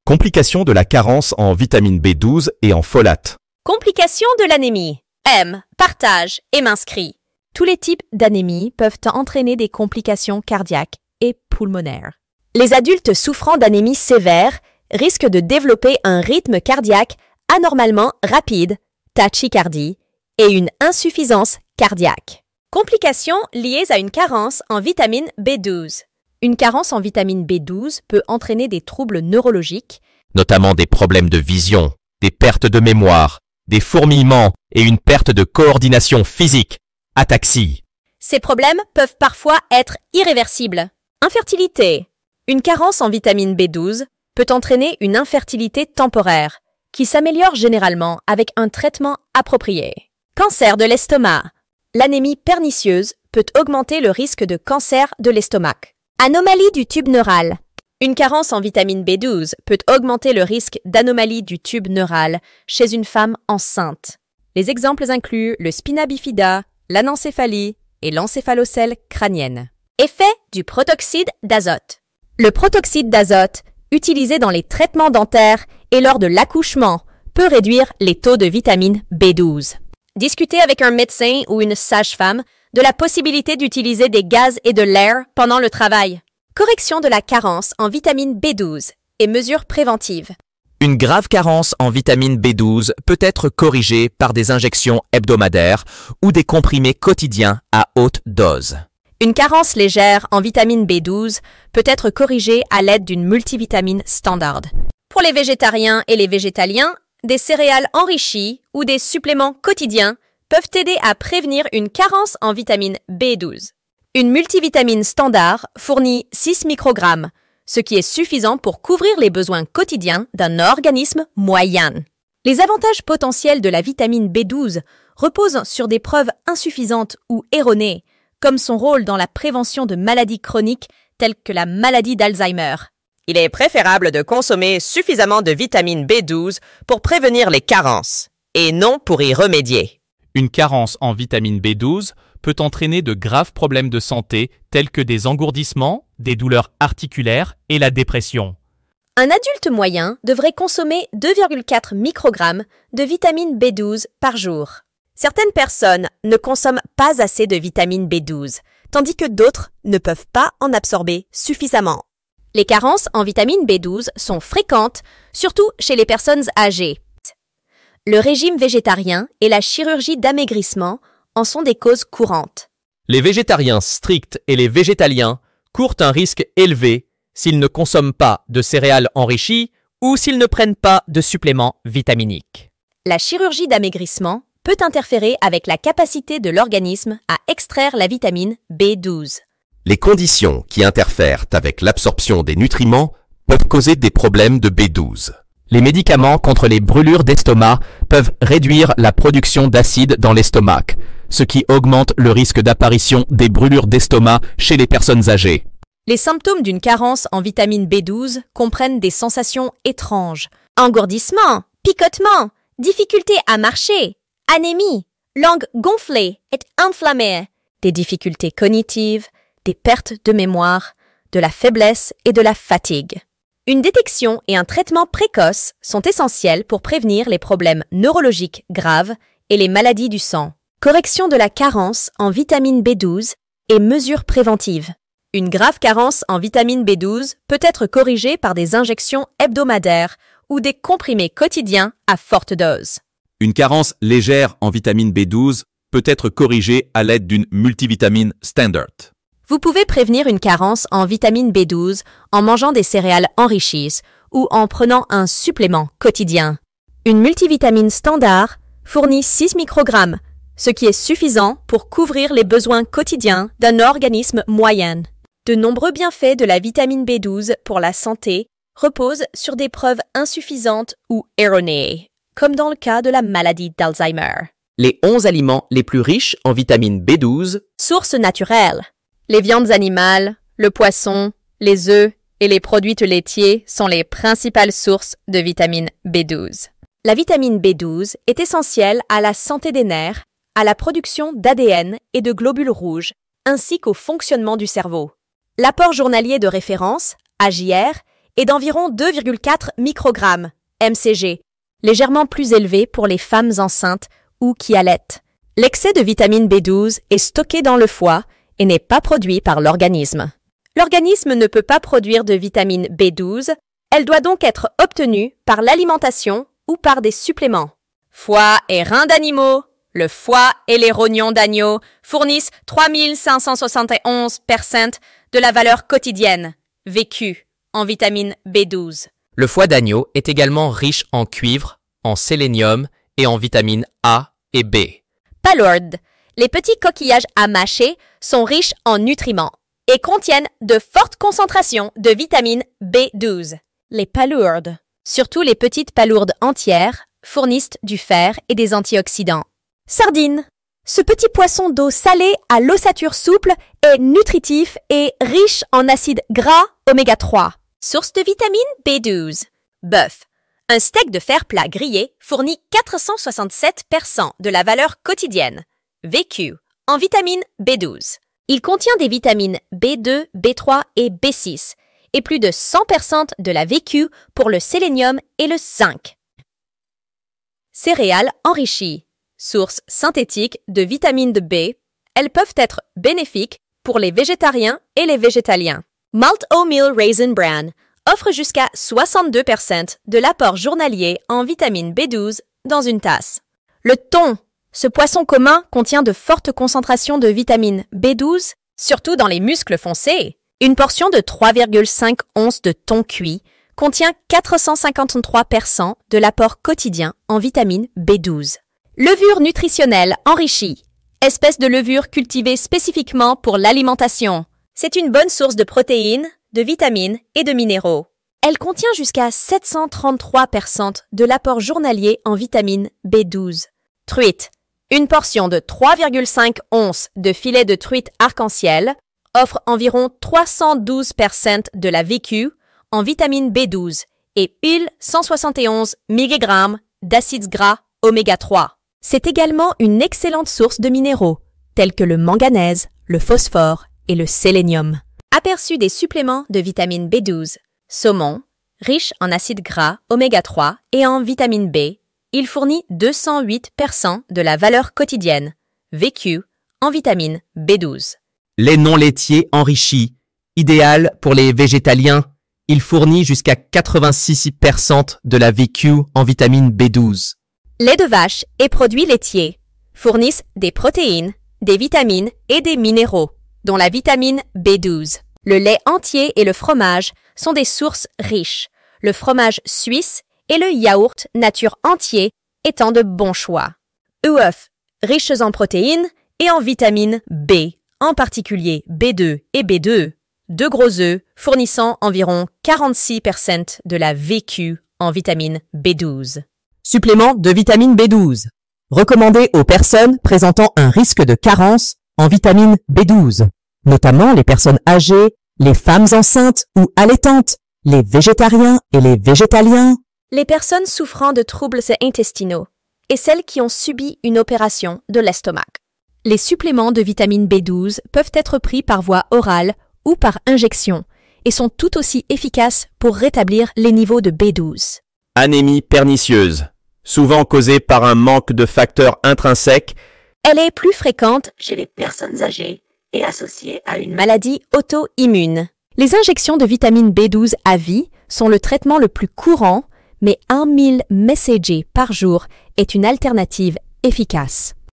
Complications de la carence en vitamine B12 et en folate. Complications de l'anémie. Aime, partage et m'inscris. Tous les types d'anémie peuvent entraîner des complications cardiaques et pulmonaires. Les adultes souffrant d'anémie sévère risquent de développer un rythme cardiaque anormalement rapide, tachycardie, et une insuffisance cardiaque. Complications liées à une carence en vitamine B12. Une carence en vitamine B12 peut entraîner des troubles neurologiques, Notamment des problèmes de vision, des pertes de mémoire, des fourmillements et une perte de coordination physique, ataxie. Ces problèmes peuvent parfois être irréversibles. Infertilité. Une carence en vitamine B12 peut entraîner une infertilité temporaire, qui s'améliore généralement avec un traitement approprié. Cancer de l'estomac. L'anémie pernicieuse peut augmenter le risque de cancer de l'estomac. Anomalie du tube neural. Une carence en vitamine B12 peut augmenter le risque d'anomalie du tube neural chez une femme enceinte. Les exemples incluent le spina bifida, l'anencéphalie et l'encéphalocèle crânienne. Effet du protoxyde d'azote. Le protoxyde d'azote, utilisé dans les traitements dentaires et lors de l'accouchement, peut réduire les taux de vitamine B12. Discutez avec un médecin ou une sage-femme de la possibilité d'utiliser des gaz et de l'air pendant le travail. Correction de la carence en vitamine B12 et mesures préventives. Une grave carence en vitamine B12 peut être corrigée par des injections hebdomadaires ou des comprimés quotidiens à haute dose. Une carence légère en vitamine B12 peut être corrigée à l'aide d'une multivitamine standard. Pour les végétariens et les végétaliens, des céréales enrichies ou des suppléments quotidiens peuvent aider à prévenir une carence en vitamine B12. Une multivitamine standard fournit 6 microgrammes, ce qui est suffisant pour couvrir les besoins quotidiens d'un organisme moyen. Les avantages potentiels de la vitamine B12 reposent sur des preuves insuffisantes ou erronées, comme son rôle dans la prévention de maladies chroniques telles que la maladie d'Alzheimer. Il est préférable de consommer suffisamment de vitamine B12 pour prévenir les carences, et non pour y remédier. Une carence en vitamine B12 peut entraîner de graves problèmes de santé tels que des engourdissements, des douleurs articulaires et la dépression. Un adulte moyen devrait consommer 2,4 microgrammes de vitamine B12 par jour. Certaines personnes ne consomment pas assez de vitamine B12, tandis que d'autres ne peuvent pas en absorber suffisamment. Les carences en vitamine B12 sont fréquentes, surtout chez les personnes âgées. Le régime végétarien et la chirurgie d'amaigrissement en sont des causes courantes. Les végétariens stricts et les végétaliens courent un risque élevé s'ils ne consomment pas de céréales enrichies ou s'ils ne prennent pas de suppléments vitaminiques. La chirurgie d'amaigrissement peut interférer avec la capacité de l'organisme à extraire la vitamine B12. Les conditions qui interfèrent avec l'absorption des nutriments peuvent causer des problèmes de B12. Les médicaments contre les brûlures d'estomac peuvent réduire la production d'acide dans l'estomac, ce qui augmente le risque d'apparition des brûlures d'estomac chez les personnes âgées. Les symptômes d'une carence en vitamine B12 comprennent des sensations étranges. Engourdissement, picotement, difficulté à marcher, anémie, langue gonflée et inflammée, des difficultés cognitives, des pertes de mémoire, de la faiblesse et de la fatigue. Une détection et un traitement précoce sont essentiels pour prévenir les problèmes neurologiques graves et les maladies du sang. Correction de la carence en vitamine B12 et mesures préventives. Une grave carence en vitamine B12 peut être corrigée par des injections hebdomadaires ou des comprimés quotidiens à forte dose. Une carence légère en vitamine B12 peut être corrigée à l'aide d'une multivitamine standard. Vous pouvez prévenir une carence en vitamine B12 en mangeant des céréales enrichies ou en prenant un supplément quotidien. Une multivitamine standard fournit 6 microgrammes, ce qui est suffisant pour couvrir les besoins quotidiens d'un organisme moyen. De nombreux bienfaits de la vitamine B12 pour la santé reposent sur des preuves insuffisantes ou erronées, comme dans le cas de la maladie d'Alzheimer. Les 11 aliments les plus riches en vitamine B12. Sources naturelles. Les viandes animales, le poisson, les œufs et les produits laitiers sont les principales sources de vitamine B12. La vitamine B12 est essentielle à la santé des nerfs, à la production d'ADN et de globules rouges, ainsi qu'au fonctionnement du cerveau. L'apport journalier de référence, AJR, est d'environ 2,4 microgrammes, mcg, légèrement plus élevé pour les femmes enceintes ou qui allaitent. L'excès de vitamine B12 est stocké dans le foie et n'est pas produit par l'organisme. L'organisme ne peut pas produire de vitamine B12, elle doit donc être obtenue par l'alimentation ou par des suppléments. Foie et reins d'animaux. Le foie et les rognons d'agneau fournissent 3571% de la valeur quotidienne, vécue, en vitamine B12. Le foie d'agneau est également riche en cuivre, en sélénium et en vitamines A et B. Palourdes. Les petits coquillages à mâcher sont riches en nutriments et contiennent de fortes concentrations de vitamine B12. Les palourdes, surtout les petites palourdes entières, fournissent du fer et des antioxydants. Sardines. Ce petit poisson d'eau salée à l'ossature souple est nutritif et riche en acides gras oméga 3, source de vitamine B12. Bœuf. Un steak de fer plat grillé fournit 467% de la valeur quotidienne, vécue, en vitamine B12. Il contient des vitamines B2, B3 et B6 et plus de 100% de la vécue pour le sélénium et le zinc. Céréales enrichies. Sources synthétiques de vitamine B, elles peuvent être bénéfiques pour les végétariens et les végétaliens. Malt Oatmeal Raisin Bran offre jusqu'à 62% de l'apport journalier en vitamine B12 dans une tasse. Le thon. Ce poisson commun contient de fortes concentrations de vitamine B12, surtout dans les muscles foncés. Une portion de 3,5 onces de thon cuit contient 453% de l'apport quotidien en vitamine B12. Levure nutritionnelle enrichie. Espèce de levure cultivée spécifiquement pour l'alimentation. C'est une bonne source de protéines, de vitamines et de minéraux. Elle contient jusqu'à 733% de l'apport journalier en vitamine B12. Truite. Une portion de 3,5 onces de filet de truite arc-en-ciel offre environ 312% de la vécue en vitamine B12 et 1171 mg d'acides gras oméga 3. C'est également une excellente source de minéraux, tels que le manganèse, le phosphore et le sélénium. Aperçu des suppléments de vitamine B12. Saumon, riche en acides gras oméga 3 et en vitamine B, il fournit 208% de la valeur quotidienne, vécue, en vitamine B12. Lait non laitier enrichi, idéal pour les végétaliens, il fournit jusqu'à 86% de la vécue en vitamine B12. Lait de vache et produits laitiers fournissent des protéines, des vitamines et des minéraux, dont la vitamine B12. Le lait entier et le fromage sont des sources riches. Le fromage suisse et le yaourt nature entier étant de bons choix. œufs, riches en protéines et en vitamine B, en particulier B2 et B2. Deux gros œufs fournissant environ 46% de la vécue en vitamine B12. Supplément de vitamine B12. Recommandé aux personnes présentant un risque de carence en vitamine B12, notamment les personnes âgées, les femmes enceintes ou allaitantes, les végétariens et les végétaliens. Les personnes souffrant de troubles intestinaux et celles qui ont subi une opération de l'estomac. Les suppléments de vitamine B12 peuvent être pris par voie orale ou par injection et sont tout aussi efficaces pour rétablir les niveaux de B12. Anémie pernicieuse, souvent causée par un manque de facteurs intrinsèques. Elle est plus fréquente Chez les personnes âgées et associées à une maladie auto-immune. Les injections de vitamine B12 à vie sont le traitement le plus courant, mais 1000 mcg par jour est une alternative efficace.